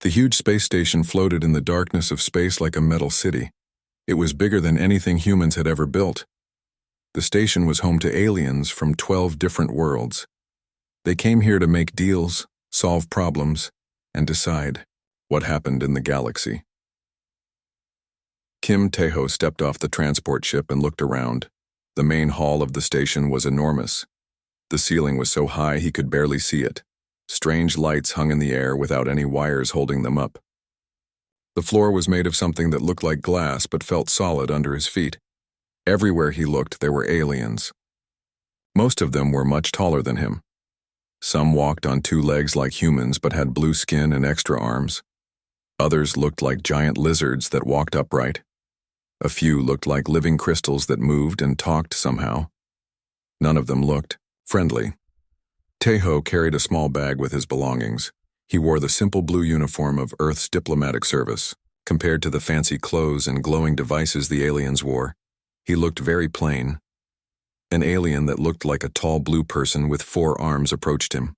The huge space station floated in the darkness of space like a metal city. It was bigger than anything humans had ever built. The station was home to aliens from 12 different worlds. They came here to make deals, solve problems, and decide what happened in the galaxy. Kim Tae-ho stepped off the transport ship and looked around. The main hall of the station was enormous. The ceiling was so high he could barely see it. Strange lights hung in the air without any wires holding them up. The floor was made of something that looked like glass but felt solid under his feet. Everywhere he looked, there were aliens. Most of them were much taller than him. Some walked on two legs like humans but had blue skin and extra arms. Others looked like giant lizards that walked upright. A few looked like living crystals that moved and talked somehow. None of them looked friendly. Tae-ho carried a small bag with his belongings. He wore the simple blue uniform of Earth's diplomatic service. Compared to the fancy clothes and glowing devices the aliens wore, he looked very plain. An alien that looked like a tall blue person with 4 arms approached him.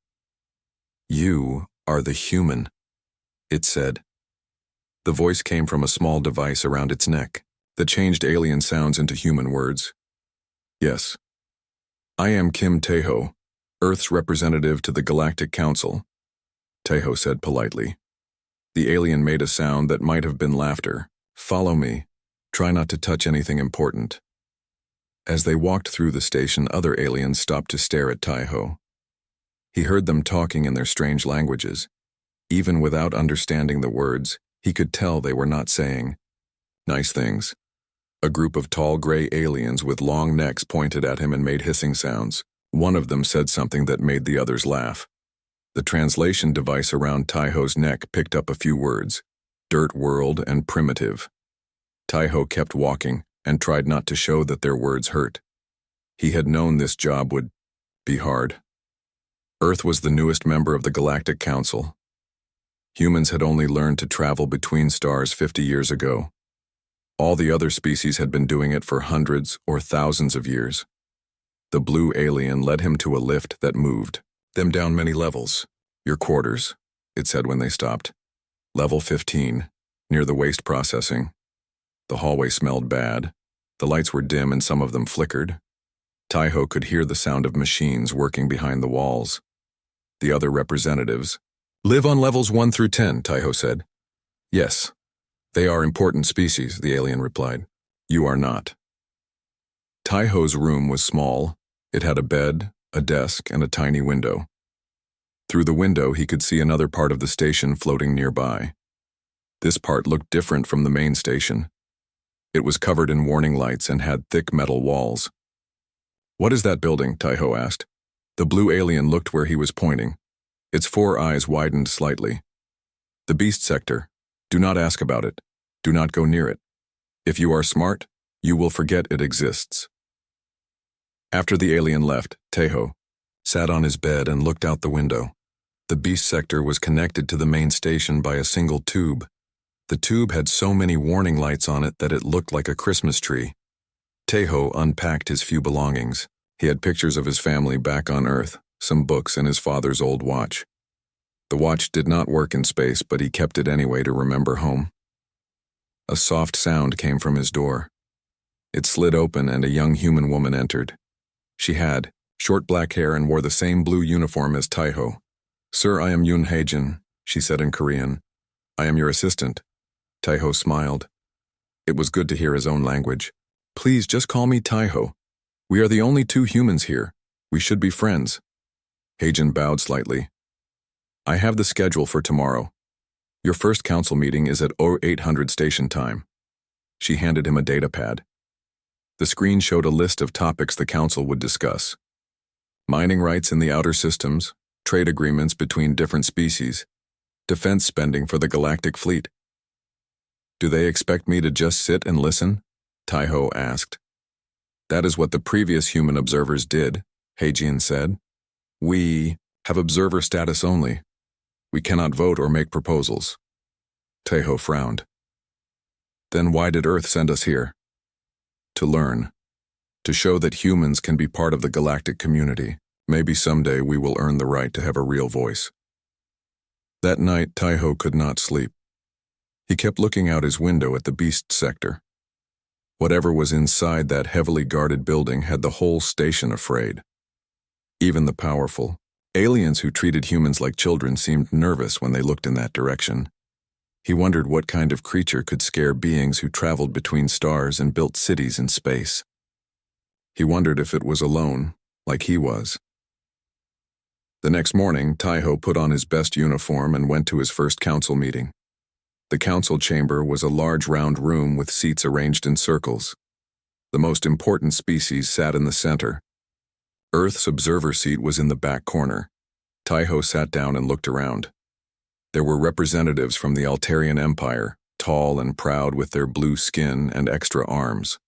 "You are the human," it said. The voice came from a small device around its neck that changed alien sounds into human words. "Yes. I am Kim Tae-ho, Earth's representative to the Galactic Council," Tae-ho said politely. The alien made a sound that might have been laughter. "Follow me. Try not to touch anything important." As they walked through the station, other aliens stopped to stare at Tae-ho. He heard them talking in their strange languages. Even without understanding the words, he could tell they were not saying nice things. A group of tall gray aliens with long necks pointed at him and made hissing sounds. One of them said something that made the others laugh. The translation device around Tae-ho's neck picked up a few words: dirt world and primitive. Tae-ho kept walking and tried not to show that their words hurt. He had known this job would be hard. Earth was the newest member of the Galactic Council. Humans had only learned to travel between stars 50 years ago. All the other species had been doing it for hundreds or thousands of years. The blue alien led him to a lift that moved them down many levels. "Your quarters," it said when they stopped. "Level 15, near the waste processing." The hallway smelled bad. The lights were dim and some of them flickered. Tae-ho could hear the sound of machines working behind the walls. The other representatives live on levels 1 through 10, Tae-ho said. "Yes. They are important species," the alien replied. "You are not." Tae-ho's room was small. It had a bed, a desk, and a tiny window. Through the window, he could see another part of the station floating nearby. This part looked different from the main station. It was covered in warning lights and had thick metal walls. "What is that building?" Tae-ho asked. The blue alien looked where he was pointing. Its 4 eyes widened slightly. "The beast sector. Do not ask about it. Do not go near it. If you are smart, you will forget it exists." After the alien left, Tae-ho sat on his bed and looked out the window. The beast sector was connected to the main station by a single tube. The tube had so many warning lights on it that it looked like a Christmas tree. Tae-ho unpacked his few belongings. He had pictures of his family back on Earth, some books, and his father's old watch. The watch did not work in space, but he kept it anyway to remember home. A soft sound came from his door. It slid open and a young human woman entered. She had short black hair and wore the same blue uniform as Tae-ho. "Sir, I am Yoon Hae-jin," she said in Korean. "I am your assistant." Tae-ho smiled. It was good to hear his own language. "Please just call me Tae-ho. We are the only 2 humans here. We should be friends." Hae-jin bowed slightly. "I have the schedule for tomorrow. Your first council meeting is at 0800 station time." She handed him a data pad. The screen showed a list of topics the council would discuss: mining rights in the outer systems, trade agreements between different species, defense spending for the galactic fleet. "Do they expect me to just sit and listen?" Tae-ho asked. "That is what the previous human observers did," Hae-jin said. "We have observer status only. We cannot vote or make proposals." Tae-ho frowned. "Then why did Earth send us here?" "To learn. To show that humans can be part of the galactic community. Maybe someday we will earn the right to have a real voice." That night, Taiho could not sleep. He kept looking out his window at the beast sector. Whatever was inside that heavily guarded building had the whole station afraid. Even the powerful, aliens who treated humans like children seemed nervous when they looked in that direction. He wondered what kind of creature could scare beings who traveled between stars and built cities in space. He wondered if it was alone, like he was. The next morning, Taiho put on his best uniform and went to his first council meeting. The council chamber was a large round room with seats arranged in circles. The most important species sat in the center. Earth's observer seat was in the back corner. Taiho sat down and looked around. There were representatives from the Altarian Empire, tall and proud with their blue skin and extra arms.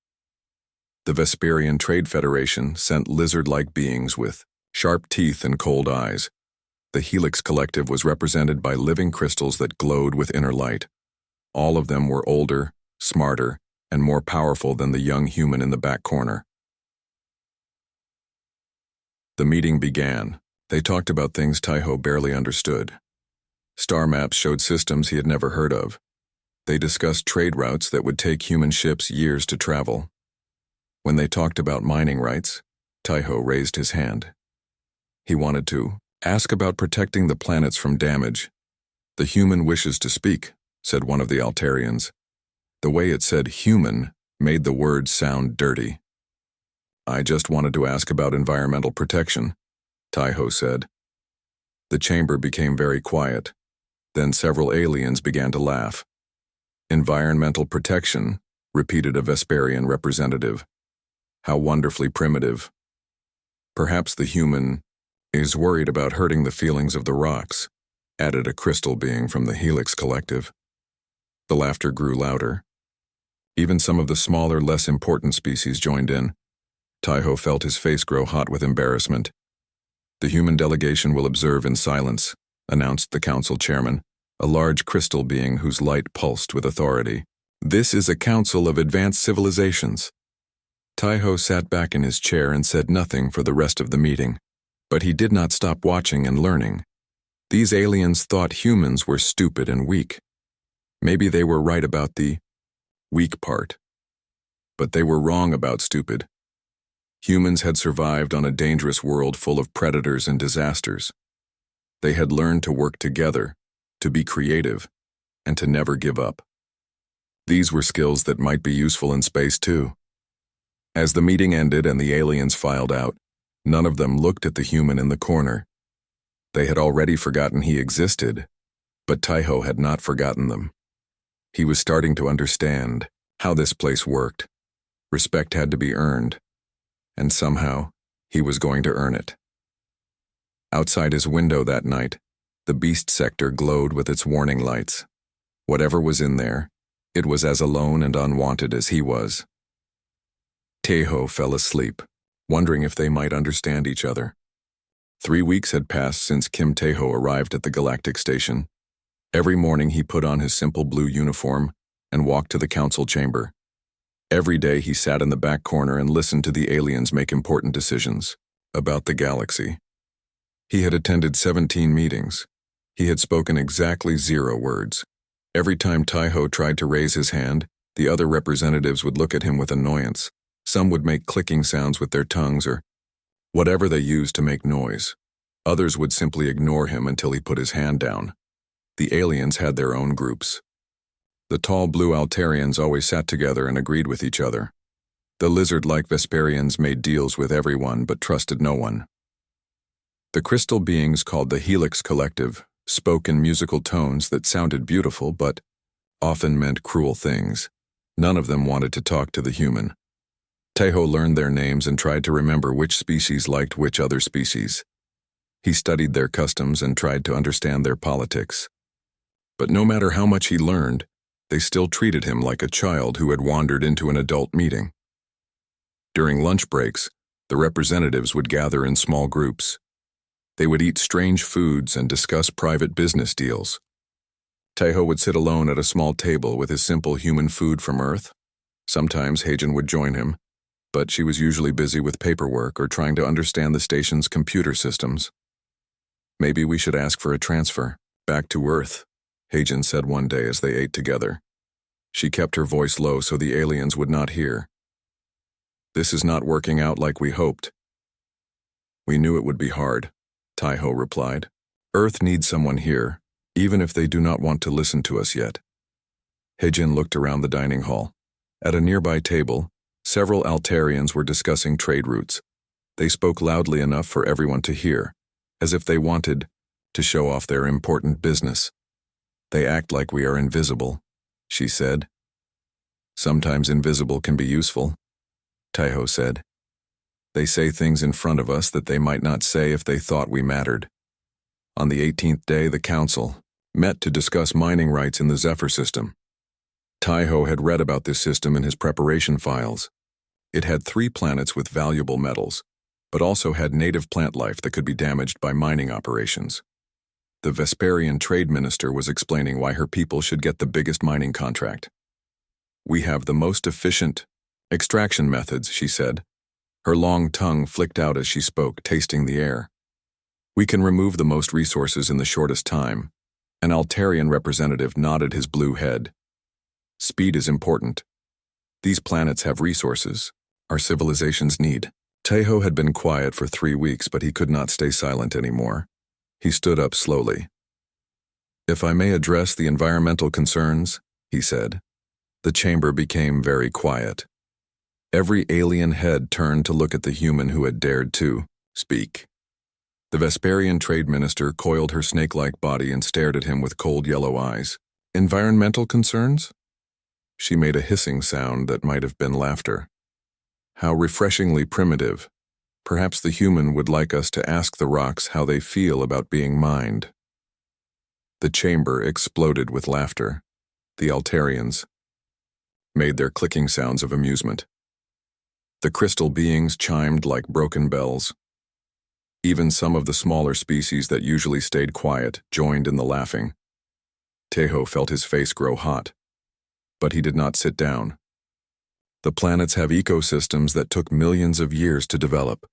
The Vesperian Trade Federation sent lizard-like beings with sharp teeth and cold eyes. The Helix Collective was represented by living crystals that glowed with inner light. All of them were older, smarter, and more powerful than the young human in the back corner. The meeting began. They talked about things Taiho barely understood. Star maps showed systems he had never heard of. They discussed trade routes that would take human ships years to travel. When they talked about mining rights, Taiho raised his hand. He wanted to ask about protecting the planets from damage. "The human wishes to speak," said one of the Altarians. The way it said human made the word sound dirty. "I just wanted to ask about environmental protection," Taiho said. The chamber became very quiet. Then several aliens began to laugh. "Environmental protection," repeated a Vesperian representative. "How wonderfully primitive. Perhaps the human is worried about hurting the feelings of the rocks," added a crystal being from the Helix Collective. The laughter grew louder. Even some of the smaller, less important species joined in. Taiho felt his face grow hot with embarrassment. "The human delegation will observe in silence," announced the council chairman, a large crystal being whose light pulsed with authority. "This is a council of advanced civilizations." Taiho sat back in his chair and said nothing for the rest of the meeting. But he did not stop watching and learning. These aliens thought humans were stupid and weak. Maybe they were right about the weak part. But they were wrong about stupid. Humans had survived on a dangerous world full of predators and disasters. They had learned to work together, to be creative, and to never give up. These were skills that might be useful in space too. As the meeting ended and the aliens filed out, none of them looked at the human in the corner. They had already forgotten he existed, but Taiho had not forgotten them. He was starting to understand how this place worked. Respect had to be earned, and somehow he was going to earn it. Outside his window that night, the beast sector glowed with its warning lights. Whatever was in there, it was as alone and unwanted as he was. Taiho fell asleep, wondering if they might understand each other. 3 weeks had passed since Kim Taiho arrived at the galactic station. Every morning he put on his simple blue uniform and walked to the council chamber. Every day he sat in the back corner and listened to the aliens make important decisions about the galaxy. He had attended 17 meetings. He had spoken exactly 0 words. Every time Taiho tried to raise his hand, the other representatives would look at him with annoyance. Some would make clicking sounds with their tongues or whatever they used to make noise. Others would simply ignore him until he put his hand down. The aliens had their own groups. The tall blue Altarians always sat together and agreed with each other. The lizard-like Vesperians made deals with everyone but trusted no one. The crystal beings called the Helix Collective spoke in musical tones that sounded beautiful but often meant cruel things. None of them wanted to talk to the human. Taiho learned their names and tried to remember which species liked which other species. He studied their customs and tried to understand their politics. But no matter how much he learned, they still treated him like a child who had wandered into an adult meeting. During lunch breaks, the representatives would gather in small groups. They would eat strange foods and discuss private business deals. Taiho would sit alone at a small table with his simple human food from Earth. Sometimes Hagen would join him, but she was usually busy with paperwork or trying to understand the station's computer systems. "Maybe we should ask for a transfer," Back to Earth, Heijin said one day as they ate together. She kept her voice low so the aliens would not hear. This is not working out like we hoped. We knew it would be hard, Taiho replied. Earth needs someone here, even if they do not want to listen to us yet. Heijin looked around the dining hall. At a nearby table, several Altarians were discussing trade routes. They spoke loudly enough for everyone to hear, as if they wanted to show off their important business. They act like we are invisible, she said. Sometimes invisible can be useful, Taiho said. They say things in front of us that they might not say if they thought we mattered. On the 18th day, the council met to discuss mining rights in the Zephyr system. Taiho had read about this system in his preparation files. It had 3 planets with valuable metals, but also had native plant life that could be damaged by mining operations. The Vesperian trade minister was explaining why her people should get the biggest mining contract. We have the most efficient extraction methods, she said. Her long tongue flicked out as she spoke, tasting the air. We can remove the most resources in the shortest time. An Altarian representative nodded his blue head. Speed is important. These planets have resources our civilizations need. Taiho had been quiet for 3 weeks, but he could not stay silent anymore. He stood up slowly. If I may address the environmental concerns, he said. The chamber became very quiet. Every alien head turned to look at the human who had dared to speak. The Vesperian trade minister coiled her snake-like body and stared at him with cold yellow eyes. Environmental concerns? She made a hissing sound that might have been laughter. How refreshingly primitive. Perhaps the human would like us to ask the rocks how they feel about being mined. The chamber exploded with laughter. The Altarians made their clicking sounds of amusement. The crystal beings chimed like broken bells. Even some of the smaller species that usually stayed quiet joined in the laughing. Taiho felt his face grow hot. But he did not sit down. The planets have ecosystems that took millions of years to develop.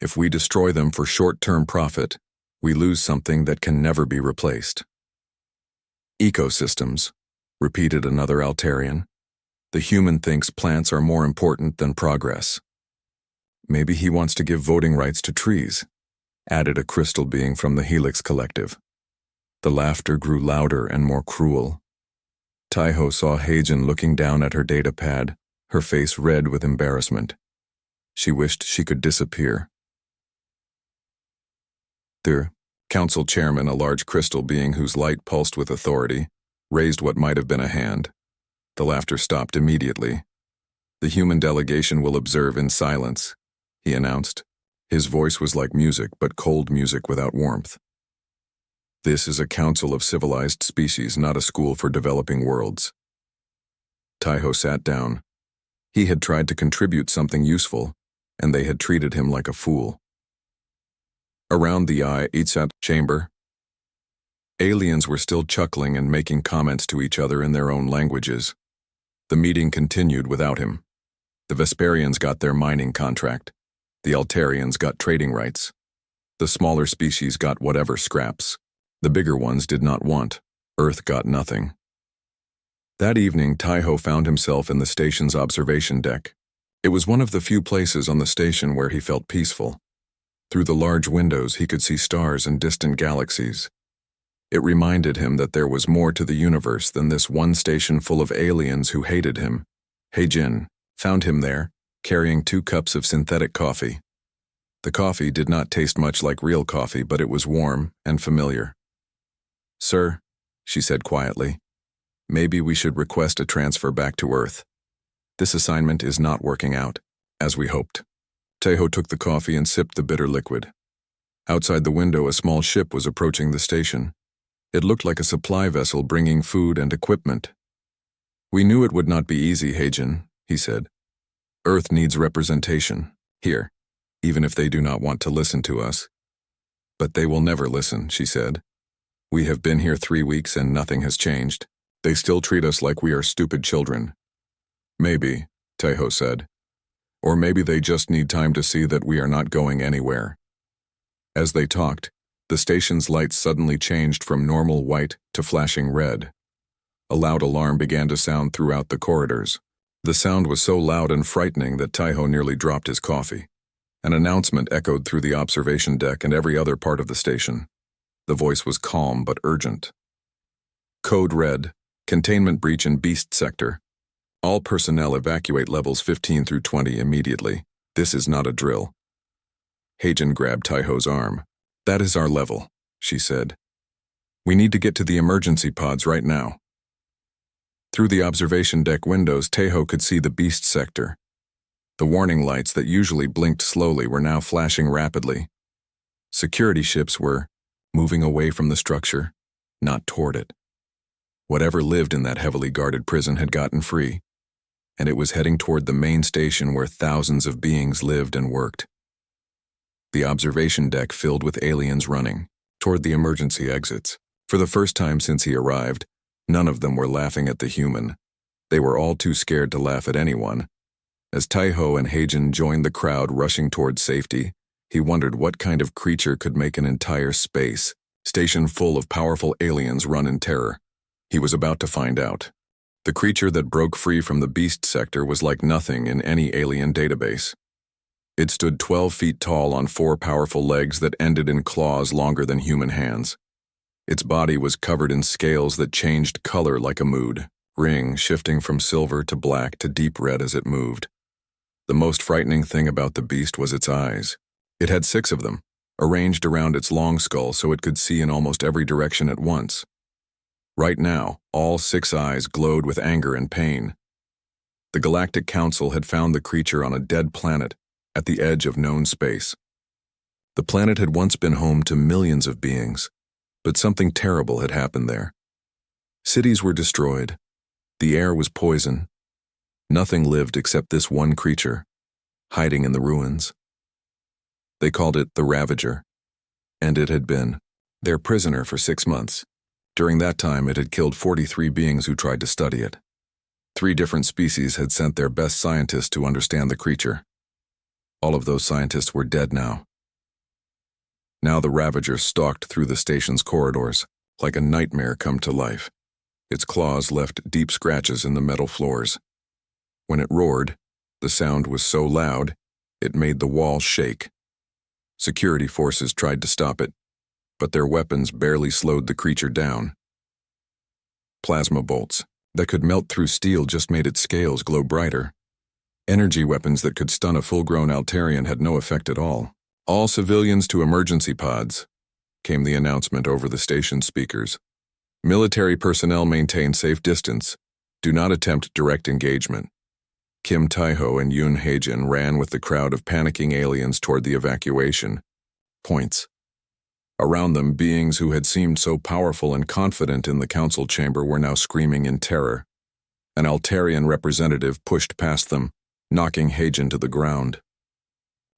If we destroy them for short-term profit, we lose something that can never be replaced. Ecosystems, repeated another Altarian. The human thinks plants are more important than progress. Maybe he wants to give voting rights to trees, added a crystal being from the Helix Collective. The laughter grew louder and more cruel. Taiho saw Heijin looking down at her data pad, her face red with embarrassment. She wished she could disappear. The council chairman, a large crystal being whose light pulsed with authority, raised what might have been a hand. The laughter stopped immediately. The human delegation will observe in silence, he announced. His voice was like music, but cold music without warmth. This is a council of civilized species, not a school for developing worlds. Taiho sat down. He had tried to contribute something useful, and they had treated him like a fool. Around the Itsat chamber, aliens were still chuckling and making comments to each other in their own languages. The meeting continued without him. The Vesperians got their mining contract. The Altarians got trading rights. The smaller species got whatever scraps. The bigger ones did not want. Earth got nothing. That evening, Taiho found himself in the station's observation deck. It was one of the few places on the station where he felt peaceful. Through the large windows, he could see stars and distant galaxies. It reminded him that there was more to the universe than this one station full of aliens who hated him. Heijin found him there, carrying 2 cups of synthetic coffee. The coffee did not taste much like real coffee, but it was warm and familiar. Sir, she said quietly, maybe we should request a transfer back to Earth. This assignment is not working out, as we hoped. Taiho took the coffee and sipped the bitter liquid. Outside the window, a small ship was approaching the station. It looked like a supply vessel bringing food and equipment. We knew it would not be easy, Heijin, he said. Earth needs representation, here, even if they do not want to listen to us. But they will never listen, she said. We have been here 3 weeks and nothing has changed. They still treat us like we are stupid children. Maybe, Taiho said. Or maybe they just need time to see that we are not going anywhere. As they talked, The station's lights suddenly changed from normal white to flashing red. A loud alarm began to sound throughout the corridors. The sound was so loud and frightening that Taiho nearly dropped his coffee. An announcement echoed through the observation deck and every other part of the station. The voice was calm but urgent. Code Red, containment breach in Beast Sector. All personnel evacuate levels 15 through 20 immediately. This is not a drill. Heijin grabbed Taiho's arm. That is our level, she said. We need to get to the emergency pods right now. Through the observation deck windows, Taiho could see the Beast Sector. The warning lights that usually blinked slowly were now flashing rapidly. Security ships were moving away from the structure, not toward it. Whatever lived in that heavily guarded prison had gotten free, and it was heading toward the main station where thousands of beings lived and worked. The observation deck filled with aliens running toward the emergency exits. For the first time since he arrived, none of them were laughing at the human. They were all too scared to laugh at anyone. As Taiho and Heijin joined the crowd rushing toward safety, he wondered what kind of creature could make an entire space station full of powerful aliens run in terror. He was about to find out. The creature that broke free from the Beast Sector was like nothing in any alien database. It stood 12 feet tall on 4 powerful legs that ended in claws longer than human hands. Its body was covered in scales that changed color like a mood, ring shifting from silver to black to deep red as it moved. The most frightening thing about the beast was its eyes. It had 6 of them, arranged around its long skull so it could see in almost every direction at once. Right now, all 6 eyes glowed with anger and pain. The Galactic Council had found the creature on a dead planet at the edge of known space. The planet had once been home to millions of beings, but something terrible had happened there. Cities were destroyed. The air was poison. Nothing lived except this one creature, hiding in the ruins. They called it the Ravager, and it had been their prisoner for 6 months. During that time, it had killed 43 beings who tried to study it. 3 different species had sent their best scientists to understand the creature. All of those scientists were dead now. Now the Ravager stalked through the station's corridors, like a nightmare come to life. Its claws left deep scratches in the metal floors. When it roared, the sound was so loud, it made the walls shake. Security forces tried to stop it, but their weapons barely slowed the creature down. Plasma bolts that could melt through steel just made its scales glow brighter. Energy weapons that could stun a full-grown Altarian had no effect at all. All civilians to emergency pods, came the announcement over the station speakers. Military personnel maintain safe distance. Do not attempt direct engagement. Kim Taiho and Yoon Heijin ran with the crowd of panicking aliens toward the evacuation points. Around them, beings who had seemed so powerful and confident in the council chamber were now screaming in terror. An Altarian representative pushed past them, knocking Heijin to the ground.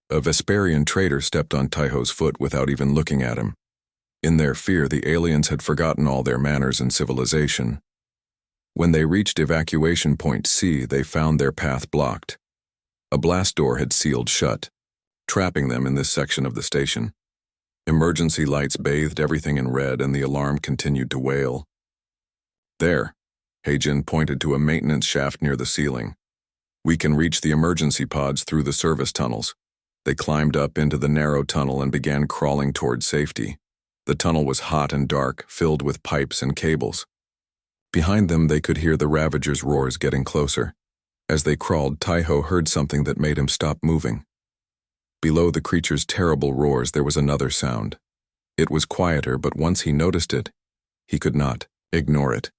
A Vesperian trader stepped on Taiho's foot without even looking at him. In their fear, the aliens had forgotten all their manners and civilization. When they reached evacuation point C, they found their path blocked. A blast door had sealed shut, trapping them in this section of the station. Emergency lights bathed everything in red, and the alarm continued to wail. There, Heijin pointed to a maintenance shaft near the ceiling. We can reach the emergency pods through the service tunnels. They climbed up into the narrow tunnel and began crawling toward safety. The tunnel was hot and dark, filled with pipes and cables. Behind them, they could hear the Ravager's roars getting closer. As they crawled, Taiho heard something that made him stop moving. Below the creature's terrible roars, there was another sound. It was quieter, but once he noticed it, he could not ignore it.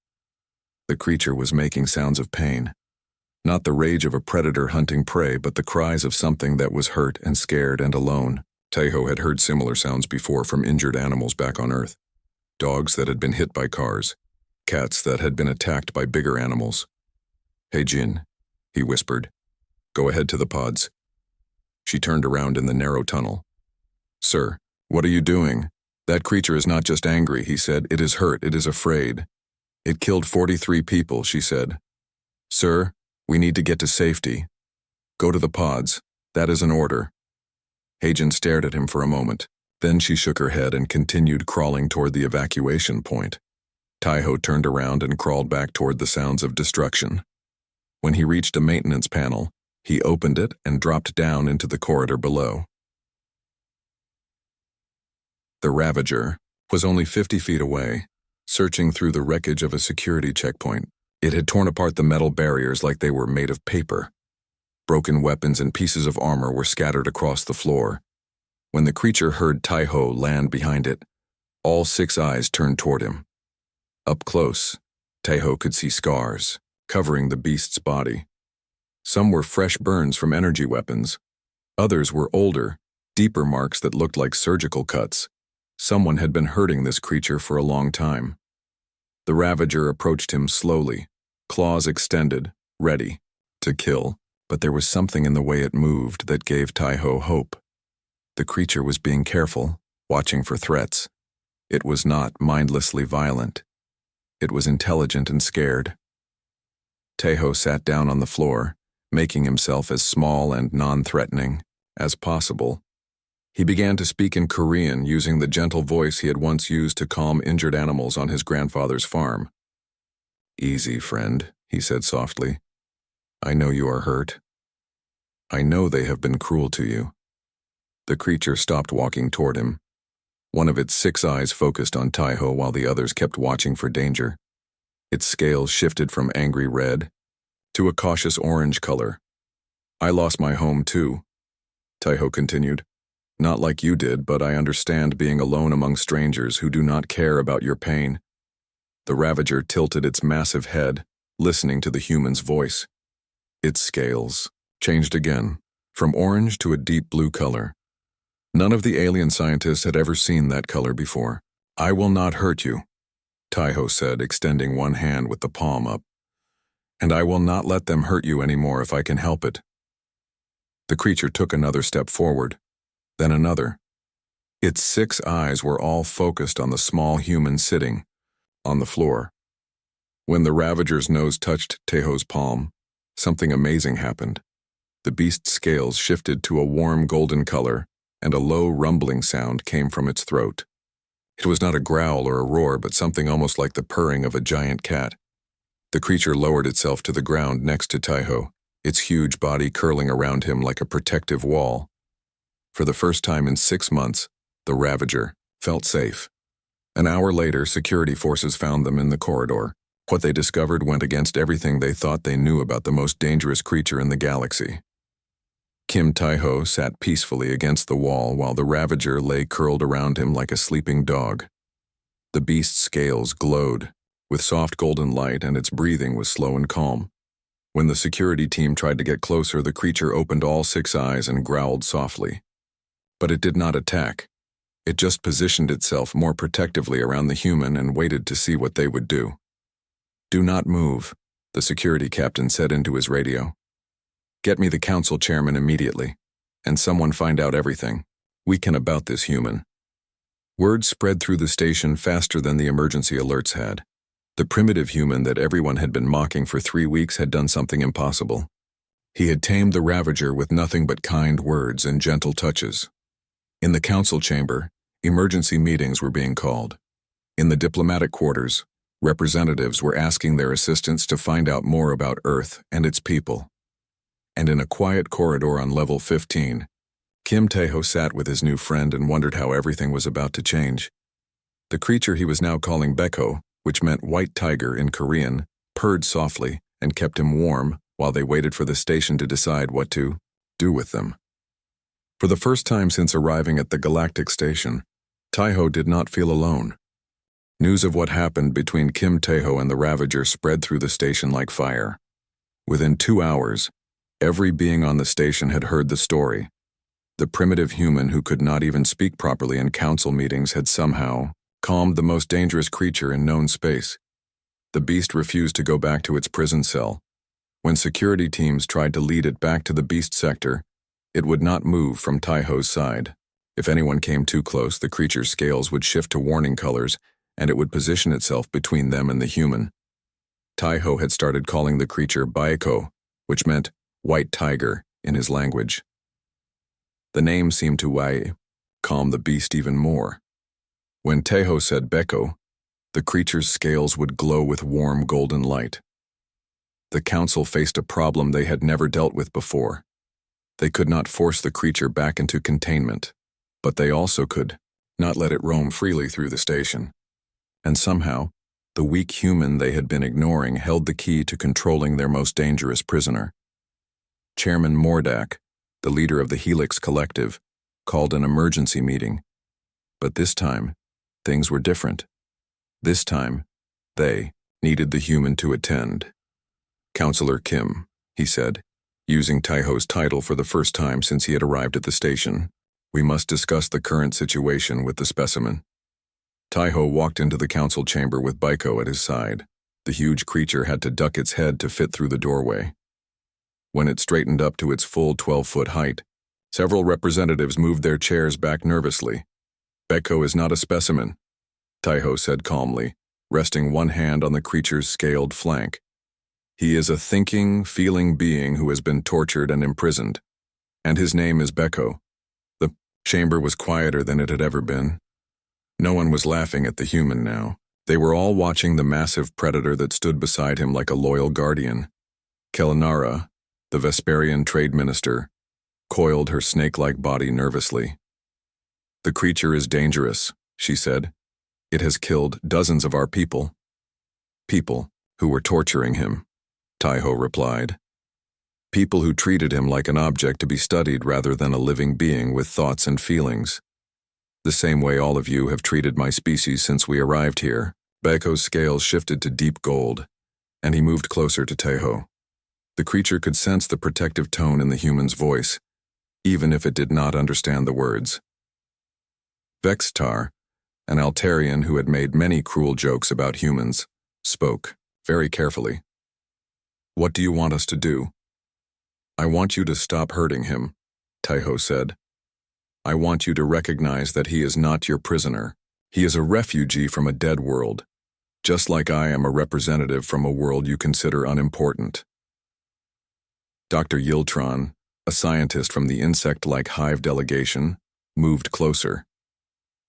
The creature was making sounds of pain. Not the rage of a predator hunting prey, but the cries of something that was hurt and scared and alone. Taiho had heard similar sounds before from injured animals back on Earth. Dogs that had been hit by cars. Cats that had been attacked by bigger animals. Heijin, he whispered. Go ahead to the pods. She turned around in the narrow tunnel. Sir, what are you doing? That creature is not just angry, he said. It is hurt, it is afraid. It killed 43 people, she said. Sir, we need to get to safety. Go to the pods. That is an order. Heijin stared at him for a moment. Then she shook her head and continued crawling toward the evacuation point. Taiho turned around and crawled back toward the sounds of destruction. When he reached a maintenance panel, he opened it and dropped down into the corridor below. The Ravager was only 50 feet away, searching through the wreckage of a security checkpoint. It had torn apart the metal barriers like they were made of paper. Broken weapons and pieces of armor were scattered across the floor. When the creature heard Taiho land behind it, all 6 eyes turned toward him. Up close, Taiho could see scars covering the beast's body. Some were fresh burns from energy weapons. Others were older, deeper marks that looked like surgical cuts. Someone had been hurting this creature for a long time. The Ravager approached him slowly, claws extended, ready to kill, but there was something in the way it moved that gave Taiho hope. The creature was being careful, watching for threats. It was not mindlessly violent. It was intelligent and scared. Taiho sat down on the floor, making himself as small and non-threatening as possible. He began to speak in Korean using the gentle voice he had once used to calm injured animals on his grandfather's farm. "Easy, friend," he said softly. "I know you are hurt. I know they have been cruel to you." The creature stopped walking toward him. One of its 6 eyes focused on Taiho while the others kept watching for danger. Its scales shifted from angry red to a cautious orange color. "I lost my home too," Taiho continued. "Not like you did, but I understand being alone among strangers who do not care about your pain." The Ravager tilted its massive head, listening to the human's voice. Its scales changed again, from orange to a deep blue color. None of the alien scientists had ever seen that color before. "I will not hurt you," Taiho said, extending one hand with the palm up. "And I will not let them hurt you anymore if I can help it." The creature took another step forward, then another. Its 6 eyes were all focused on the small human sitting on the floor. When the Ravager's nose touched Taiho's palm, something amazing happened. The beast's scales shifted to a warm golden color, and a low rumbling sound came from its throat. It was not a growl or a roar, but something almost like the purring of a giant cat. The creature lowered itself to the ground next to Taiho, its huge body curling around him like a protective wall. For the first time in 6 months, the Ravager felt safe. An hour later, security forces found them in the corridor. What they discovered went against everything they thought they knew about the most dangerous creature in the galaxy. Kim Taiho sat peacefully against the wall while the Ravager lay curled around him like a sleeping dog. The beast's scales glowed with soft golden light, and its breathing was slow and calm. When the security team tried to get closer, the creature opened all 6 eyes and growled softly. But it did not attack. It just positioned itself more protectively around the human and waited to see what they would do. "Do not move," the security captain said into his radio. "Get me the council chairman immediately, and someone find out everything we can about this human." Word spread through the station faster than the emergency alerts had. The primitive human that everyone had been mocking for 3 weeks had done something impossible. He had tamed the Ravager with nothing but kind words and gentle touches. In the council chamber, emergency meetings were being called. In the diplomatic quarters, representatives were asking their assistants to find out more about Earth and its people. And in a quiet corridor on level 15, Kim Taiho sat with his new friend and wondered how everything was about to change. The creature he was now calling Beko, which meant white tiger in Korean, purred softly and kept him warm while they waited for the station to decide what to do with them. For the first time since arriving at the galactic station, Taiho did not feel alone. News of what happened between Kim Taiho and the Ravager spread through the station like fire. Within 2 hours, every being on the station had heard the story. The primitive human who could not even speak properly in council meetings had somehow calmed the most dangerous creature in known space. The beast refused to go back to its prison cell. When security teams tried to lead it back to the beast sector, it would not move from Taiho's side. If anyone came too close, the creature's scales would shift to warning colors, and it would position itself between them and the human. Taiho had started calling the creature Baiko, which meant white tiger in his language. The name seemed to Wei calm the beast even more. When Taiho said Beko, the creature's scales would glow with warm golden light. The council faced a problem they had never dealt with before. They could not force the creature back into containment, but they also could not let it roam freely through the station. And somehow, the weak human they had been ignoring held the key to controlling their most dangerous prisoner. Chairman Mordak, the leader of the Helix Collective, called an emergency meeting. But this time, things were different. This time, they needed the human to attend. Counselor Kim, he said, using Taiho's title for the first time since he had arrived at the station. We must discuss the current situation with the specimen. Taiho walked into the council chamber with Baiko at his side. The huge creature had to duck its head to fit through the doorway. When it straightened up to its full 12-foot height, several representatives moved their chairs back nervously. Beko is not a specimen, Taiho said calmly, resting one hand on the creature's scaled flank. He is a thinking, feeling being who has been tortured and imprisoned. And his name is Beko. The chamber was quieter than it had ever been. No one was laughing at the human now. They were all watching the massive predator that stood beside him like a loyal guardian. Kelanara, the Vesperian trade minister, coiled her snake-like body nervously. The creature is dangerous, she said. It has killed dozens of our people. People who were torturing him, Taiho replied. People who treated him like an object to be studied rather than a living being with thoughts and feelings. The same way all of you have treated my species since we arrived here. Beko's scales shifted to deep gold, and he moved closer to Taiho. The creature could sense the protective tone in the human's voice, even if it did not understand the words. Vextar, an Altarian who had made many cruel jokes about humans, spoke, very carefully. What do you want us to do? I want you to stop hurting him, Taiho said. I want you to recognize that he is not your prisoner. He is a refugee from a dead world, just like I am a representative from a world you consider unimportant. Dr. Yiltron, a scientist from the insect-like hive delegation, moved closer.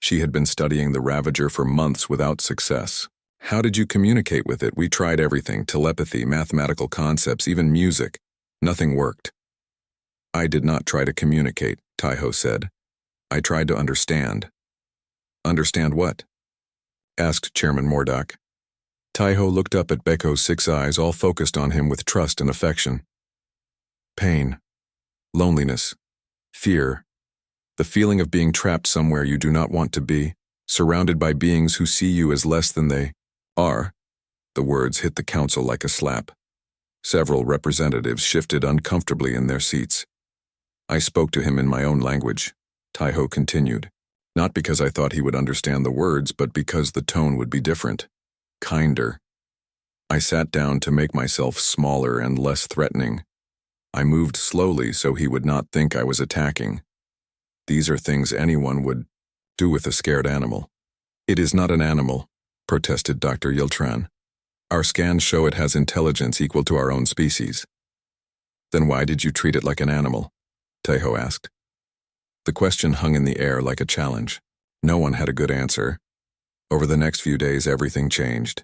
She had been studying the Ravager for months without success. How did you communicate with it? We tried everything, telepathy, mathematical concepts, even music. Nothing worked. I did not try to communicate, Taiho said. I tried to understand. Understand what? Asked Chairman Mordak. Taiho looked up at Beko's 6 eyes, all focused on him with trust and affection. Pain, loneliness, fear, the feeling of being trapped somewhere you do not want to be, surrounded by beings who see you as less than they are. The words hit the council like a slap. Several representatives shifted uncomfortably in their seats. I spoke to him in my own language, Taiho continued, not because I thought he would understand the words, but because the tone would be different, kinder. I sat down to make myself smaller and less threatening. I moved slowly so he would not think I was attacking. These are things anyone would do with a scared animal. It is not an animal, protested Dr. Yiltran. Our scans show it has intelligence equal to our own species. Then why did you treat it like an animal? Taiho asked. The question hung in the air like a challenge. No one had a good answer. Over the next few days, everything changed.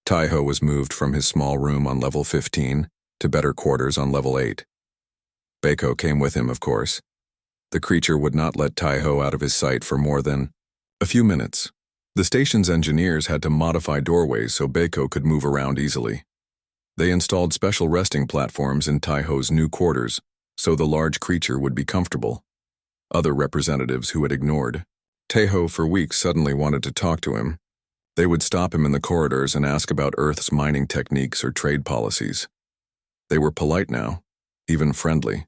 Taiho was moved from his small room on level 15 to better quarters on level 8. Beko came with him, of course. The creature would not let Taiho out of his sight for more than a few minutes. The station's engineers had to modify doorways so Beko could move around easily. They installed special resting platforms in Taiho's new quarters so the large creature would be comfortable. Other representatives who had ignored Taiho for weeks suddenly wanted to talk to him. They would stop him in the corridors and ask about Earth's mining techniques or trade policies. They were polite now, even friendly,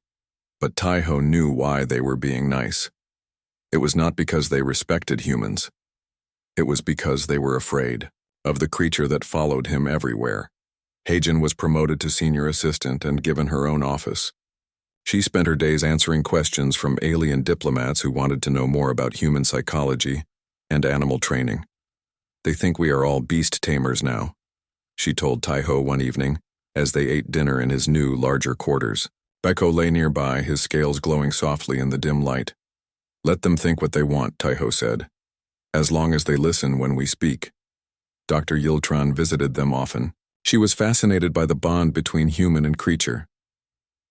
but Taiho knew why they were being nice. It was not because they respected humans. It was because they were afraid of the creature that followed him everywhere. Heijin was promoted to senior assistant and given her own office. She spent her days answering questions from alien diplomats who wanted to know more about human psychology and animal training. They think we are all beast tamers now, she told Taiho one evening as they ate dinner in his new, larger quarters. Beko lay nearby, his scales glowing softly in the dim light. Let them think what they want, Taiho said, as long as they listen when we speak. Dr. Yiltron visited them often. She was fascinated by the bond between human and creature.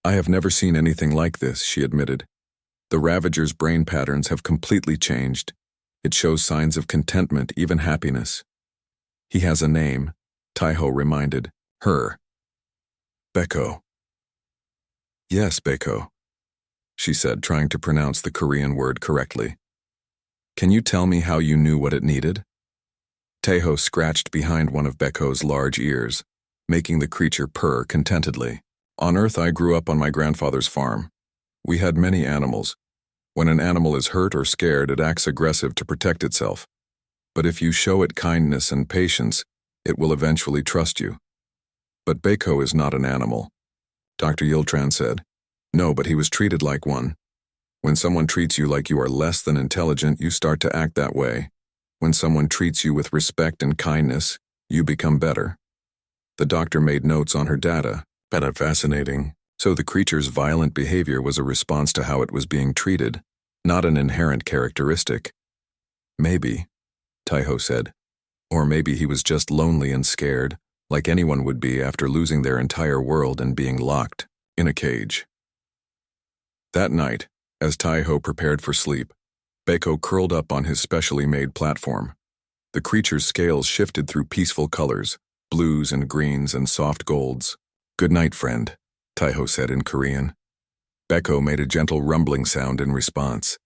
I have never seen anything like this, she admitted. The Ravager's brain patterns have completely changed. It shows signs of contentment, even happiness. He has a name, Taiho reminded her. Beko. Yes, Beko, she said, trying to pronounce the Korean word correctly. Can you tell me how you knew what it needed? Taiho scratched behind one of Beko's large ears, making the creature purr contentedly. On Earth, I grew up on my grandfather's farm. We had many animals. When an animal is hurt or scared, it acts aggressive to protect itself. But if you show it kindness and patience, it will eventually trust you. But Beko is not an animal, Dr. Yiltran said. No, but he was treated like one. When someone treats you like you are less than intelligent, you start to act that way. When someone treats you with respect and kindness, you become better. The doctor made notes on her data. Fascinating. So the creature's violent behavior was a response to how it was being treated, not an inherent characteristic. Maybe, Taiho said. Or maybe he was just lonely and scared, like anyone would be after losing their entire world and being locked in a cage. That night, as Taiho prepared for sleep, Beko curled up on his specially made platform. The creature's scales shifted through peaceful colors, blues and greens and soft golds. Good night, friend, Taiho said in Korean. Beko made a gentle rumbling sound in response.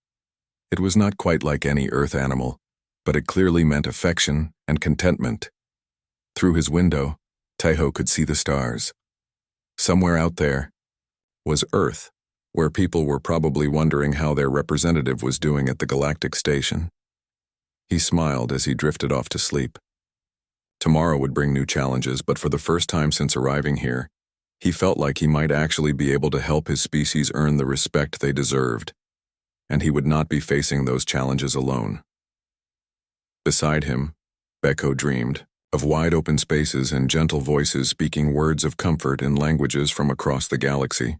It was not quite like any earth animal, but it clearly meant affection and contentment. Through his window, Taiho could see the stars. Somewhere out there was Earth, where people were probably wondering how their representative was doing at the galactic station. He smiled as he drifted off to sleep. Tomorrow would bring new challenges, but for the first time since arriving here, he felt like he might actually be able to help his species earn the respect they deserved, and he would not be facing those challenges alone. Beside him, Beko dreamed of wide-open spaces and gentle voices speaking words of comfort in languages from across the galaxy.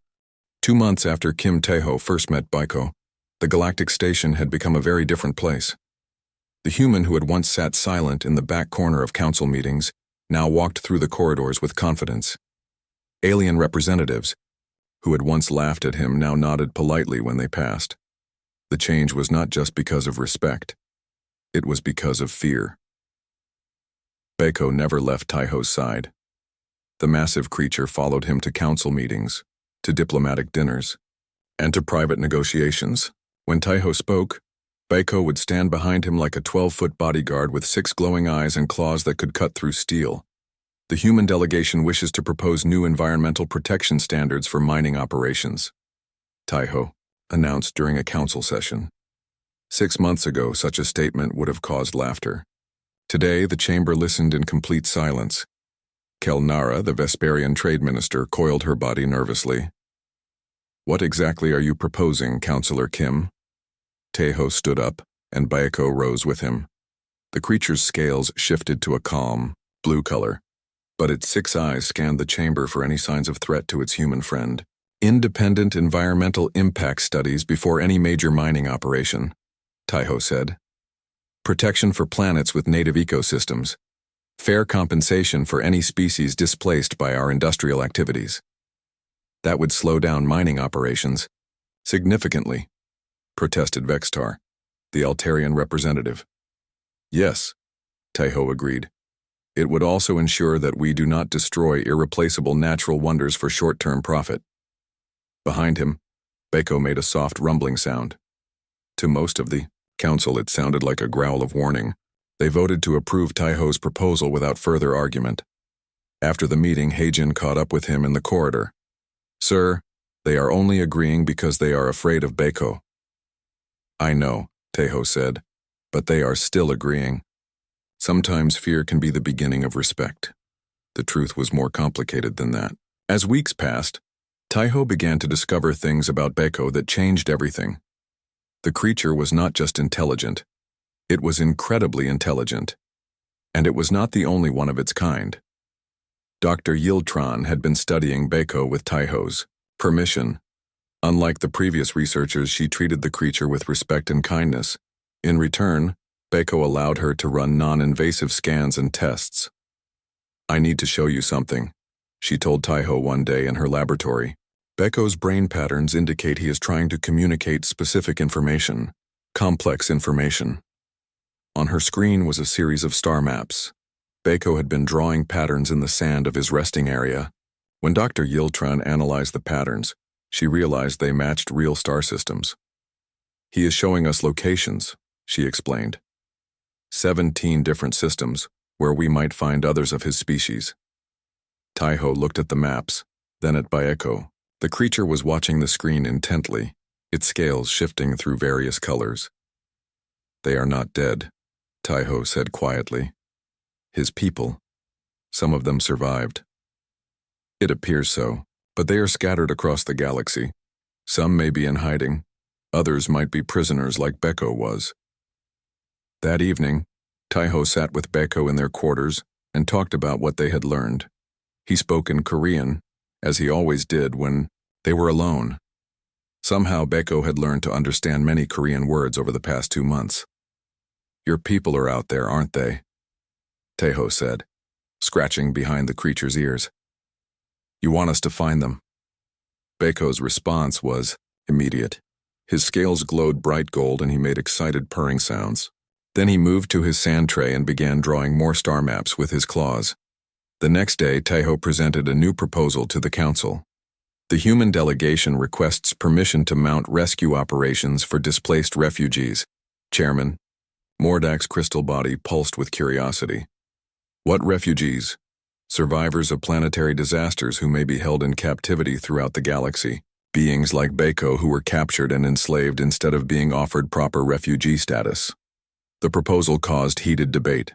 2 months after Kim Taeho first met Beko, the galactic station had become a very different place. The human who had once sat silent in the back corner of council meetings now walked through the corridors with confidence. Alien representatives, who had once laughed at him, now nodded politely when they passed. The change was not just because of respect. It was because of fear. Beko never left Taiho's side. The massive creature followed him to council meetings, to diplomatic dinners, and to private negotiations. When Taiho spoke, Beko would stand behind him like a 12-foot bodyguard with 6 glowing eyes and claws that could cut through steel. The human delegation wishes to propose new environmental protection standards for mining operations, Taiho announced during a council session. 6 months ago, such a statement would have caused laughter. Today, the chamber listened in complete silence. Kelnara, the Vesperian trade minister, coiled her body nervously. What exactly are you proposing, Councillor Kim? Taiho stood up, and Beko rose with him. The creature's scales shifted to a calm, blue color, but its 6 eyes scanned the chamber for any signs of threat to its human friend. Independent environmental impact studies before any major mining operation, Taiho said. Protection for planets with native ecosystems. Fair compensation for any species displaced by our industrial activities. That would slow down mining operations significantly, protested Vextar, the Altarian representative. Yes, Taiho agreed. It would also ensure that we do not destroy irreplaceable natural wonders for short-term profit. Behind him, Beko made a soft rumbling sound. To most of the council, it sounded like a growl of warning. They voted to approve Taiho's proposal without further argument. After the meeting, Heijin caught up with him in the corridor. Sir, they are only agreeing because they are afraid of Beko. I know, Taiho said, but they are still agreeing. Sometimes fear can be the beginning of respect. The truth was more complicated than that. As weeks passed, Taiho began to discover things about Beko that changed everything. The creature was not just intelligent. It was incredibly intelligent. And it was not the only one of its kind. Dr. Yiltran had been studying Beko with Taiho's permission, Unlike the previous researchers, she treated the creature with respect and kindness. In return, Beko allowed her to run non-invasive scans and tests. "I need to show you something," she told Taiho one day in her laboratory. Beko's brain patterns indicate he is trying to communicate specific information, complex information. On her screen was a series of star maps. Beko had been drawing patterns in the sand of his resting area. When Dr. Yiltran analyzed the patterns, she realized they matched real star systems. "He is showing us locations," she explained. 17 different systems, where we might find others of his species. Taiho looked at the maps, then at Baeko. The creature was watching the screen intently, its scales shifting through various colors. "They are not dead," Taiho said quietly. "His people. Some of them survived." "It appears so, but they are scattered across the galaxy. Some may be in hiding. Others might be prisoners like Beko was." That evening, Taiho sat with Beko in their quarters and talked about what they had learned. He spoke in Korean, as he always did when they were alone. Somehow Beko had learned to understand many Korean words over the past 2 months. "Your people are out there, aren't they?" Taiho said, scratching behind the creature's ears. "You want us to find them?" Beko's response was immediate. His scales glowed bright gold and he made excited purring sounds. Then he moved to his sand tray and began drawing more star maps with his claws. The next day, Taiho presented a new proposal to the council. The human delegation requests permission to mount rescue operations for displaced refugees. Chairman Mordak's crystal body pulsed with curiosity. "What refugees?" "Survivors of planetary disasters who may be held in captivity throughout the galaxy. Beings like Beko who were captured and enslaved instead of being offered proper refugee status." The proposal caused heated debate.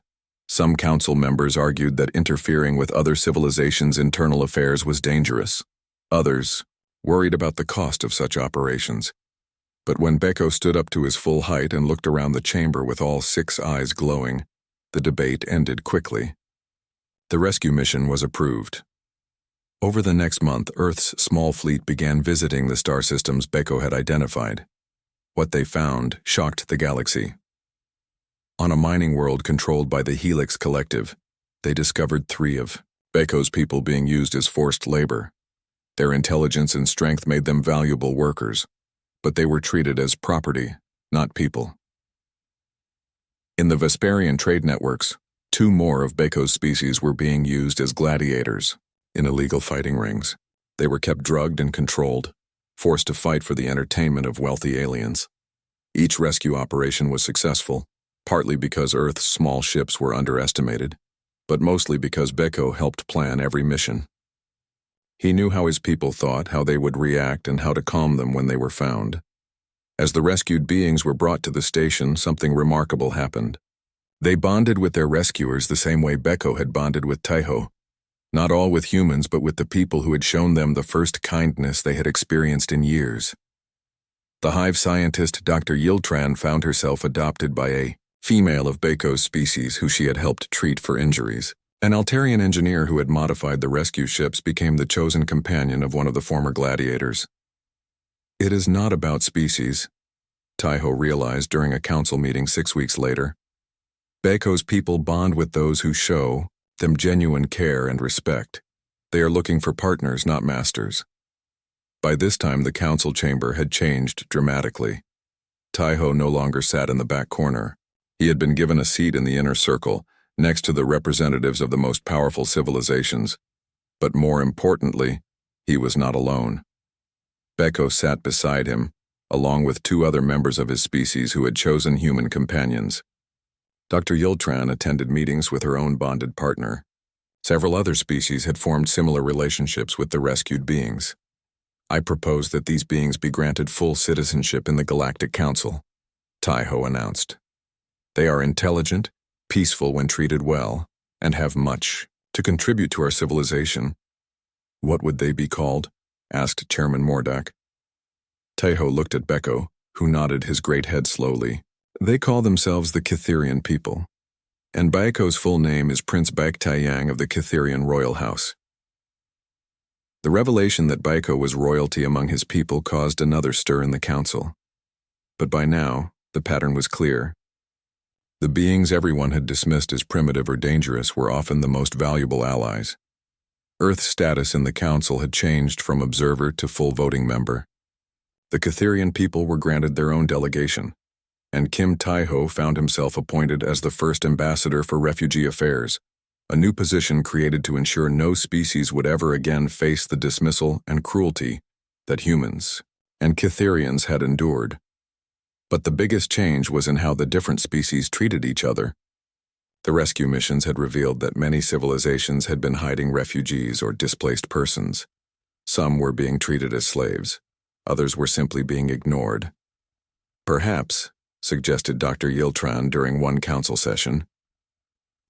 Some council members argued that interfering with other civilizations' internal affairs was dangerous. Others worried about the cost of such operations. But when Beko stood up to his full height and looked around the chamber with all 6 eyes glowing, the debate ended quickly. The rescue mission was approved. Over the next month, Earth's small fleet began visiting the star systems Beko had identified. What they found shocked the galaxy. On a mining world controlled by the Helix Collective, they discovered 3 of Beko's people being used as forced labor. Their intelligence and strength made them valuable workers, but they were treated as property, not people. In the Vesperian trade networks, 2 more of Beko's species were being used as gladiators in illegal fighting rings. They were kept drugged and controlled, forced to fight for the entertainment of wealthy aliens. Each rescue operation was successful, partly because Earth's small ships were underestimated, but mostly because Beko helped plan every mission. He knew how his people thought, how they would react, and how to calm them when they were found. As the rescued beings were brought to the station, something remarkable happened. They bonded with their rescuers the same way Beko had bonded with Taiho. Not all with humans, but with the people who had shown them the first kindness they had experienced in years. The hive scientist Dr. Yiltran found herself adopted by a female of Beko's species who she had helped treat for injuries. An Altarian engineer who had modified the rescue ships became the chosen companion of one of the former gladiators. It is not about species, Taiho realized during a council meeting 6 weeks later. Beko's people bond with those who show them genuine care and respect. They are looking for partners, not masters. By this time, the council chamber had changed dramatically. Taiho no longer sat in the back corner. He had been given a seat in the inner circle, next to the representatives of the most powerful civilizations. But more importantly, he was not alone. Beko sat beside him, along with 2 other members of his species who had chosen human companions. Dr. Yiltran attended meetings with her own bonded partner. Several other species had formed similar relationships with the rescued beings. "I propose that these beings be granted full citizenship in the Galactic Council," Taiho announced. "They are intelligent, peaceful when treated well, and have much to contribute to our civilization." "What would they be called?" asked Chairman Mordak. Taiho looked at Beko, who nodded his great head slowly. "They call themselves the Kitherian people, and Beko's full name is Prince Baek Taeyang of the Kitherian royal house." The revelation that Baiko was royalty among his people caused another stir in the council. But by now, the pattern was clear. The beings everyone had dismissed as primitive or dangerous were often the most valuable allies. Earth's status in the council had changed from observer to full voting member. The Catherian people were granted their own delegation, and Kim Tai-ho found himself appointed as the first ambassador for refugee affairs, a new position created to ensure no species would ever again face the dismissal and cruelty that humans and Catherians had endured. But the biggest change was in how the different species treated each other. The rescue missions had revealed that many civilizations had been hiding refugees or displaced persons. Some were being treated as slaves, others were simply being ignored. Perhaps, suggested Dr. Yiltran during one council session,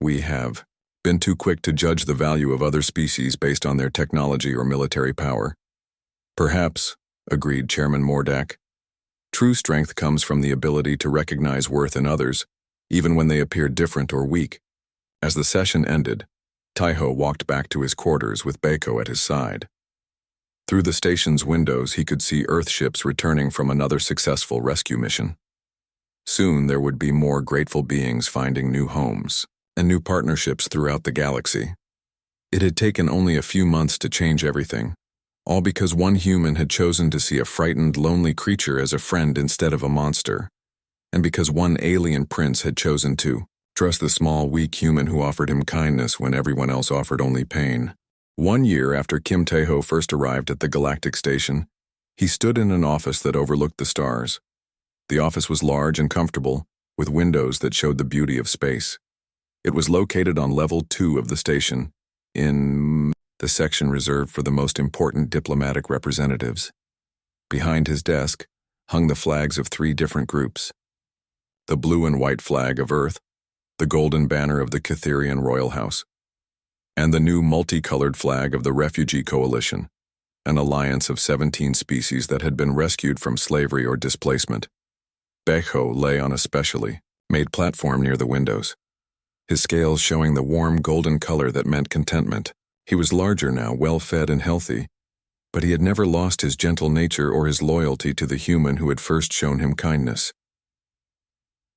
we have been too quick to judge the value of other species based on their technology or military power. Perhaps, agreed Chairman Mordak. True strength comes from the ability to recognize worth in others, even when they appear different or weak. As the session ended, Tai-ho walked back to his quarters with Baiko at his side. Through the station's windows, he could see Earth ships returning from another successful rescue mission. Soon there would be more grateful beings finding new homes and new partnerships throughout the galaxy. It had taken only a few months to change everything, all because one human had chosen to see a frightened, lonely creature as a friend instead of a monster, and because one alien prince had chosen to trust the small, weak human who offered him kindness when everyone else offered only pain. 1 year after Kim Tai-ho first arrived at the Galactic Station, he stood in an office that overlooked the stars. The office was large and comfortable, with windows that showed the beauty of space. It was located on level 2 of the station, in the section reserved for the most important diplomatic representatives. Behind his desk hung the flags of 3 different groups: the blue and white flag of Earth, the golden banner of the Catherian Royal House, and the new multicolored flag of the Refugee Coalition, an alliance of 17 species that had been rescued from slavery or displacement. Baiko lay on a specially made platform near the windows, his scales showing the warm golden color that meant contentment. He was larger now, well-fed and healthy, but he had never lost his gentle nature or his loyalty to the human who had first shown him kindness.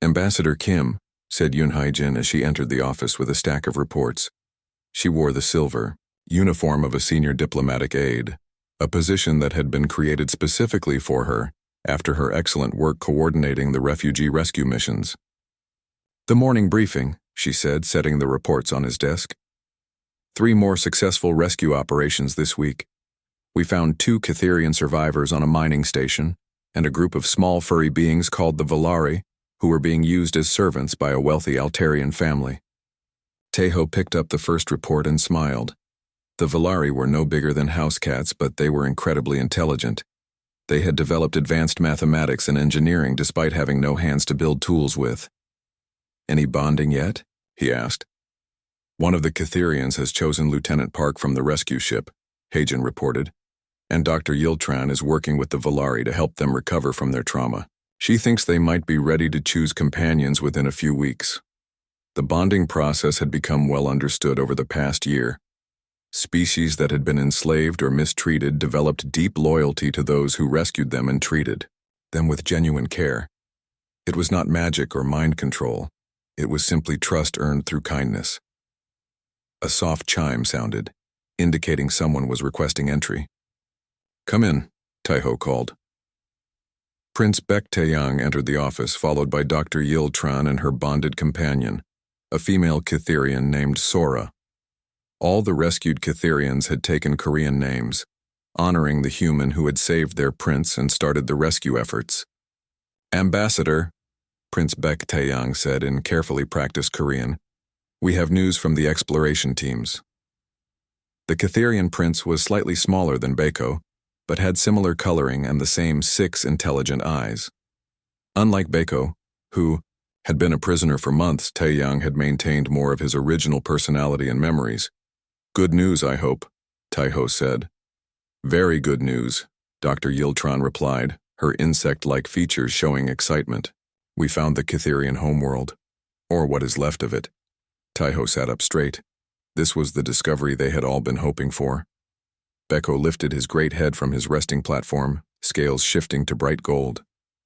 "Ambassador Kim," said Yun Hai-jin as she entered the office with a stack of reports. She wore the silver uniform of a senior diplomatic aide, a position that had been created specifically for her after her excellent work coordinating the refugee rescue missions. "The morning briefing," she said, setting the reports on his desk. 3 more successful rescue operations this week. We found 2 Catherian survivors on a mining station, and a group of small furry beings called the Valari, who were being used as servants by a wealthy Altarian family. Tai-ho picked up the first report and smiled. The Valari were no bigger than house cats, but they were incredibly intelligent. They had developed advanced mathematics and engineering despite having no hands to build tools with. "Any bonding yet?" he asked. "One of the Catherians has chosen Lieutenant Park from the rescue ship," Hagen reported, "and Dr. Yiltran is working with the Valari to help them recover from their trauma. She thinks they might be ready to choose companions within a few weeks." The bonding process had become well understood over the past year. Species that had been enslaved or mistreated developed deep loyalty to those who rescued them and treated them with genuine care. It was not magic or mind control. It was simply trust earned through kindness. A soft chime sounded, indicating someone was requesting entry. "Come in," Tai-ho called. Prince Baek Taeyang entered the office, followed by Dr. Yiltran and her bonded companion, a female Catherian named Sora. All the rescued Catherians had taken Korean names, honoring the human who had saved their prince and started the rescue efforts. "Ambassador," Prince Baek Taeyang said in carefully practiced Korean, "we have news from the exploration teams." The Catherian prince was slightly smaller than Baiko, but had similar coloring and the same 6 intelligent eyes. Unlike Baiko, who had been a prisoner for months, Taeyang had maintained more of his original personality and memories. "Good news, I hope," Tai-ho said. "Very good news," Dr. Yiltran replied, her insect-like features showing excitement. "We found the Catherian homeworld, or what is left of it." Tai-ho sat up straight. This was the discovery they had all been hoping for. Beko lifted his great head from his resting platform, scales shifting to bright gold.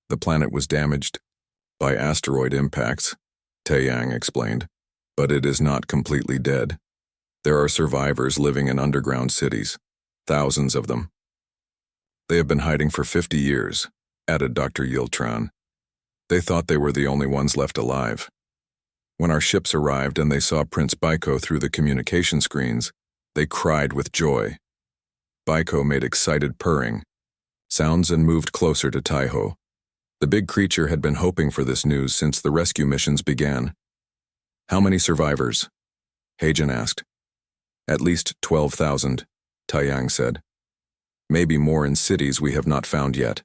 The planet was damaged by asteroid impacts, Taeyang explained, but it is not completely dead. There are survivors living in underground cities, thousands of them. They have been hiding for 50 years, added Dr. Yiltran. They thought they were the only ones left alive. When our ships arrived and they saw Prince Baiko through the communication screens, they cried with joy. Baiko made excited purring sounds and moved closer to Taiho. The big creature had been hoping for this news since the rescue missions began. How many survivors? Heijin asked. At least 12,000, Taeyang said. Maybe more in cities we have not found yet.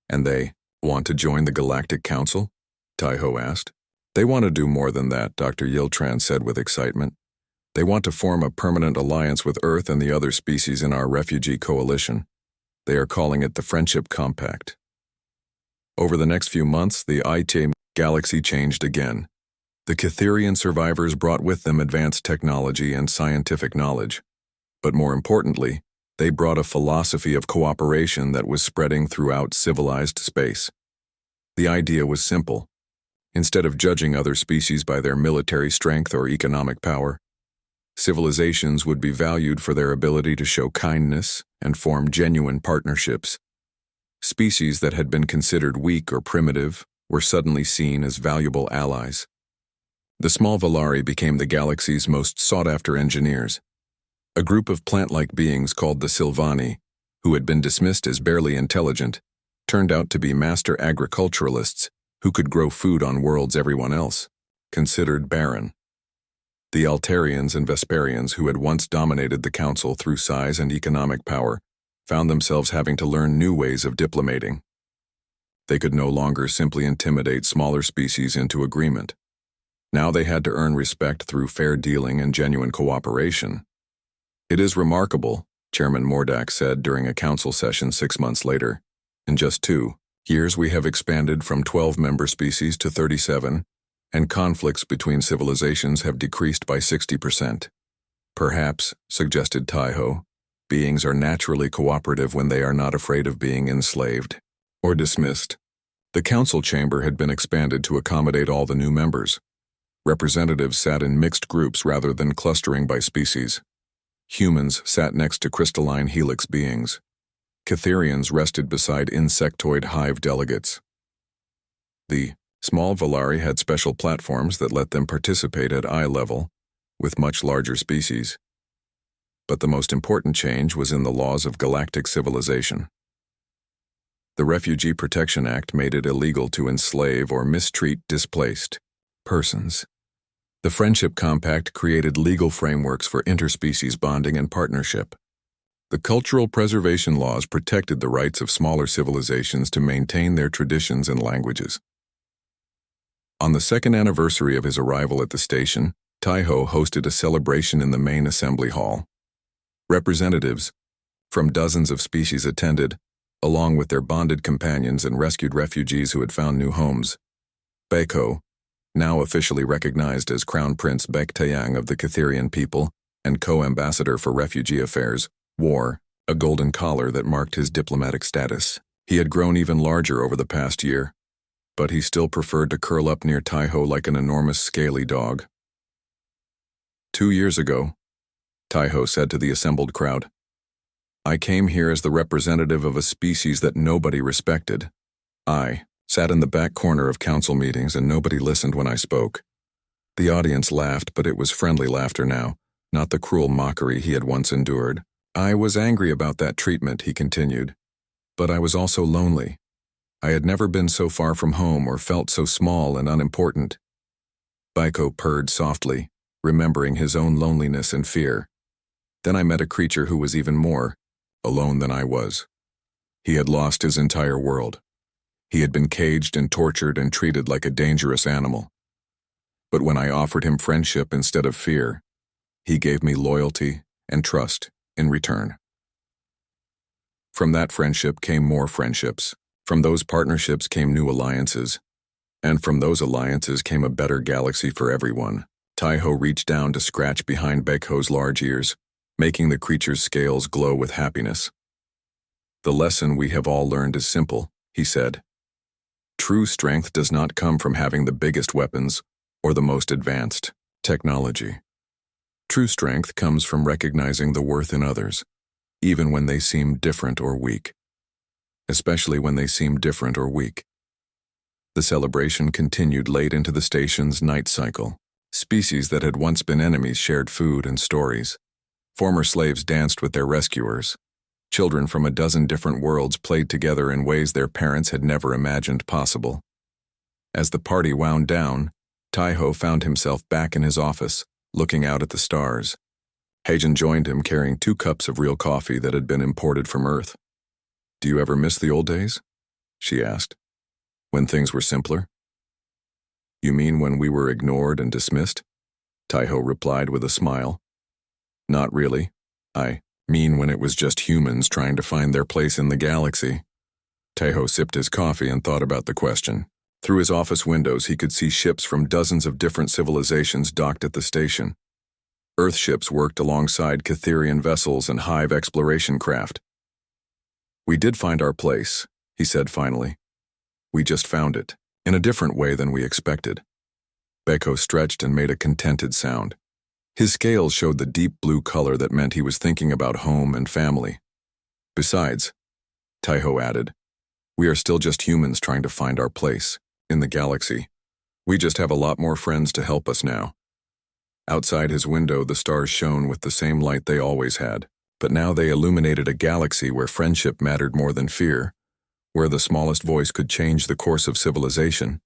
And they want to join the Galactic Council? Taiho asked. They want to do more than that, Dr. Yiltran said with excitement. They want to form a permanent alliance with Earth and the other species in our refugee coalition. They are calling it the Friendship Compact. Over the next few months, the IT galaxy changed again. The Catherian survivors brought with them advanced technology and scientific knowledge. But more importantly, they brought a philosophy of cooperation that was spreading throughout civilized space. The idea was simple. Instead of judging other species by their military strength or economic power, civilizations would be valued for their ability to show kindness and form genuine partnerships. Species that had been considered weak or primitive were suddenly seen as valuable allies. The small Valari became the galaxy's most sought-after engineers. A group of plant-like beings called the Silvani, who had been dismissed as barely intelligent, turned out to be master agriculturalists who could grow food on worlds everyone else considered barren. The Altarians and Vesperians, who had once dominated the council through size and economic power, found themselves having to learn new ways of diplomating. They could no longer simply intimidate smaller species into agreement. Now they had to earn respect through fair dealing and genuine cooperation. It is remarkable, Chairman Mordak said during a council session 6 months later. In just 2 years we have expanded from 12 member species to 37, and conflicts between civilizations have decreased by 60%. Perhaps, suggested Taiho, beings are naturally cooperative when they are not afraid of being enslaved or dismissed. The council chamber had been expanded to accommodate all the new members. Representatives sat in mixed groups rather than clustering by species. Humans sat next to crystalline helix beings. Catherians rested beside insectoid hive delegates. The small Valari had special platforms that let them participate at eye level with much larger species. But the most important change was in the laws of galactic civilization. The Refugee Protection Act made it illegal to enslave or mistreat displaced persons. The Friendship Compact created legal frameworks for interspecies bonding and partnership. The cultural preservation laws protected the rights of smaller civilizations to maintain their traditions and languages. On the 2nd anniversary of his arrival at the station, Taiho hosted a celebration in the main assembly hall. Representatives from dozens of species attended, along with their bonded companions and rescued refugees who had found new homes. Baiko, now officially recognized as Crown Prince Baek Taeyang of the Catherian people and co-ambassador for refugee affairs, wore a golden collar that marked his diplomatic status. He had grown even larger over the past year, but he still preferred to curl up near Taiho like an enormous scaly dog. 2 years ago, Taiho said to the assembled crowd, I came here as the representative of a species that nobody respected. I sat in the back corner of council meetings and nobody listened when I spoke. The audience laughed, but it was friendly laughter now, not the cruel mockery he had once endured. I was angry about that treatment, he continued, but I was also lonely. I had never been so far from home or felt so small and unimportant. Baiko purred softly, remembering his own loneliness and fear. Then I met a creature who was even more alone than I was. He had lost his entire world. He had been caged and tortured and treated like a dangerous animal. But when I offered him friendship instead of fear, he gave me loyalty and trust in return. From that friendship came more friendships. From those partnerships came new alliances. And from those alliances came a better galaxy for everyone. Taiho reached down to scratch behind Baiko's large ears, making the creature's scales glow with happiness. "The lesson we have all learned is simple," he said. "True strength does not come from having the biggest weapons or the most advanced technology. True strength comes from recognizing the worth in others, even when they seem different or weak. Especially when they seem different or weak." The celebration continued late into the station's night cycle. Species that had once been enemies shared food and stories. Former slaves danced with their rescuers. Children from a dozen different worlds played together in ways their parents had never imagined possible. As the party wound down, Taiho found himself back in his office, looking out at the stars. Heijin joined him carrying 2 cups of real coffee that had been imported from Earth. "Do you ever miss the old days?" she asked. "When things were simpler?" "You mean when we were ignored and dismissed?" Taiho replied with a smile. "Not really. I mean when it was just humans trying to find their place in the galaxy." Taiho sipped his coffee and thought about the question. Through his office windows, he could see ships from dozens of different civilizations docked at the station. Earth ships worked alongside Catherian vessels and Hive exploration craft. "We did find our place," he said finally. "We just found it, in a different way than we expected." Beko stretched and made a contented sound. His scales showed the deep blue color that meant he was thinking about home and family. "Besides," Taiho added, "we are still just humans trying to find our place in the galaxy. We just have a lot more friends to help us now." Outside his window, the stars shone with the same light they always had, but now they illuminated a galaxy where friendship mattered more than fear, where the smallest voice could change the course of civilization,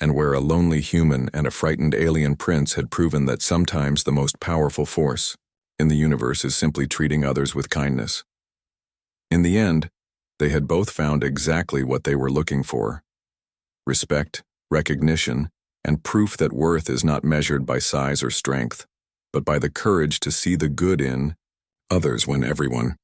and where a lonely human and a frightened alien prince had proven that sometimes the most powerful force in the universe is simply treating others with kindness. In the end, they had both found exactly what they were looking for: respect, recognition, and proof that worth is not measured by size or strength, but by the courage to see the good in others when everyone